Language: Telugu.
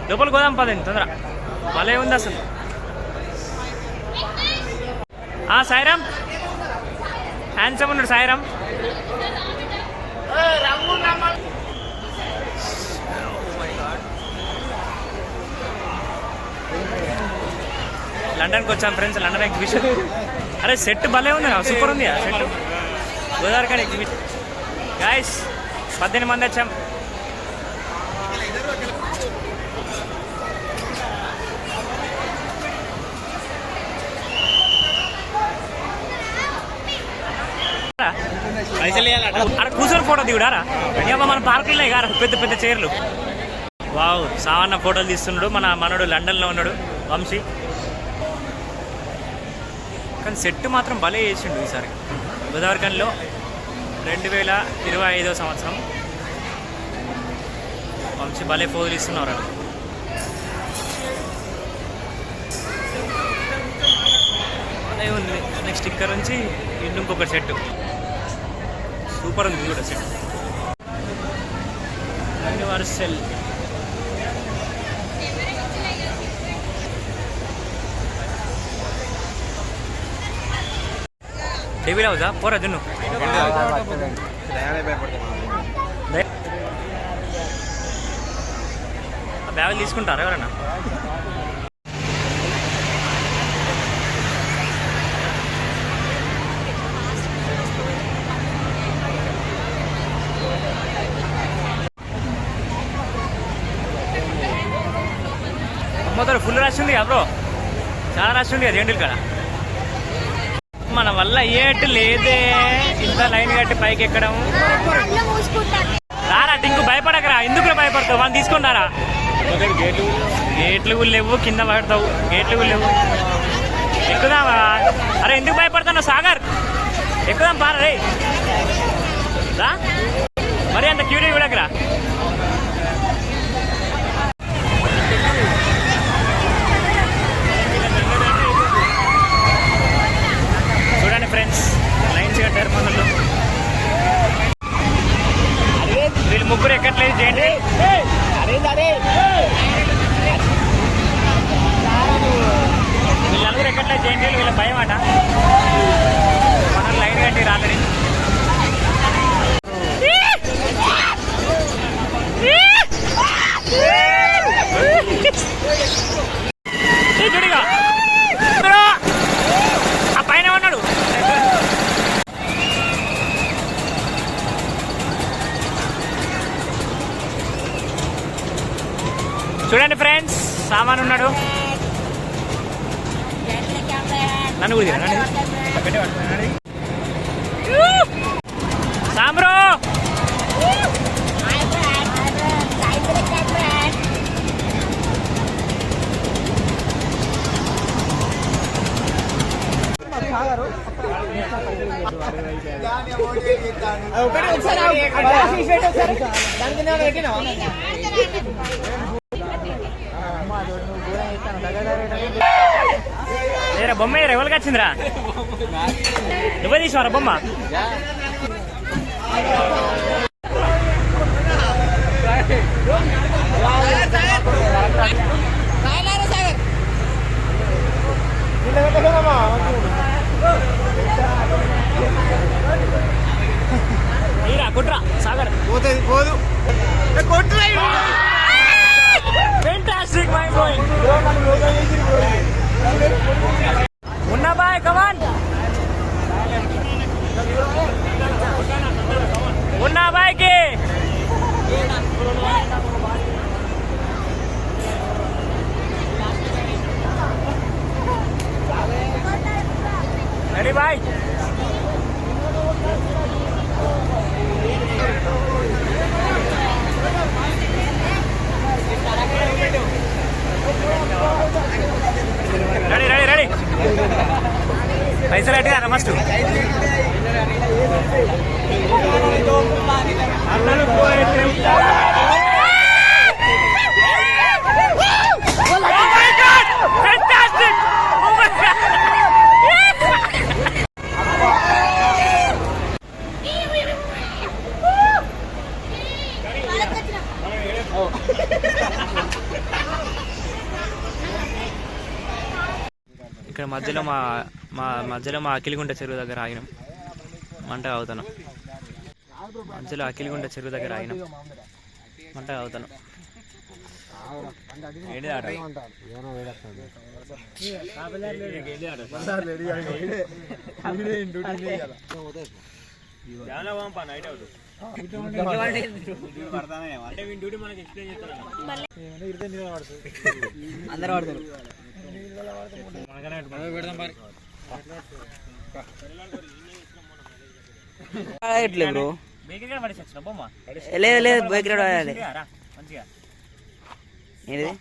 లోపల గోదాం పదండి తొందర. భలే ఉంది అసలు. సాయిరామ్ హ్యాండ్సమ్ ఉన్నాడు సాయిరామ్. లండన్కి వచ్చాం ఫ్రెండ్స్, లండన్ ఎగ్జిబిషన్. అరే సెట్ భలే ఉంది, సూపర్ ఉంది ఆ సెట్. గోదావరిఖండ్ ఎగ్జిబిషన్ గాయస్, 18 మంది వచ్చాం. అక్కడ కూర్చొని ఫోటో దిగుడారా? ఇక మన పార్కులే గారా పెద్ద పెద్ద చైర్లు. వావ్, సావన్న ఫోటోలు తీస్తున్నాడు మన మనోడు, లండన్లో ఉన్నాడు వంశీ. కానీ సెట్ మాత్రం భలే చేసిండు ఈసారి. గోదావరిఖండ్లో 2025వ సంవత్సరం వంశీ భలే ఫోటోలు ఇస్తున్నారు. అదే ఉంది. నెక్స్ట్ ఇక్కడ నుంచి ఇంకొక సెట్ సూపర్ ఉంది కూడా సెట్. యూనివర్సల్ డెవిల్ హౌసా? పోరా జున్ను. బ్యాగులు తీసుకుంటారా ఎవరన్నా? అమ్మతో ఫుల్ రష్ ఉంది బ్రో, చాలా రష్ ఉంది కదా రెండులు కాడ. మన వల్ల అయ్యేట్టు లేదే ఇంత లైన్ కట్టి పైకి ఎక్కడం. రారా టింకు, భయపడకరా. ఎందుకు భయపడతావు? వాళ్ళు తీసుకుంటారా? గేట్లు లేవు, కింద పడతావు. గేట్లు లేవు, ఎక్కుదామా? అరే ఎందుకు భయపడతావు సాగర్? ఎక్కుదాం పారా రే. మరి అంత క్యూరీ చూడకరా. చూడండి ఫ్రెండ్స్, లైన్స్ కట్టారు మనలో. వీళ్ళు ముగ్గురు ఎక్కట్లేదు చేయండి. వీళ్ళు నలుగురు ఎక్కట్లేదు చేయండి. వీళ్ళ భయం అట. మనం లైన్ కట్టి రాత్రి చూడిగా ఆ పైన ఉన్నాడు. చూడండి ఫ్రెండ్స్, సామాన్ ఉన్నాడు. నన్ను కూడా సామ్రో ఏరా బొమ్మ ఎవరికి వచ్చిందిరా? నువ్వే తీసుకోరా బొమ్మ. కుట్రా సాగర్ పోతుంది పోదు. Fantastic, mind blowing. Munna bhai, come on. Munna bhai ke. ఇక్కడ మధ్యలో మా అఖిలిగుంట చెరువు దగ్గర ఆగినాం. మంట అవుతాను మధ్యలో అఖిలిగుంట చెరువు దగ్గర ఆగినాం. మంట అవుతాను ఏంటి ఆట అందరూ పడతారు. బ్రో లేదు లేదు బైక్ రైడ్ అయ్యాలి ఏంటిది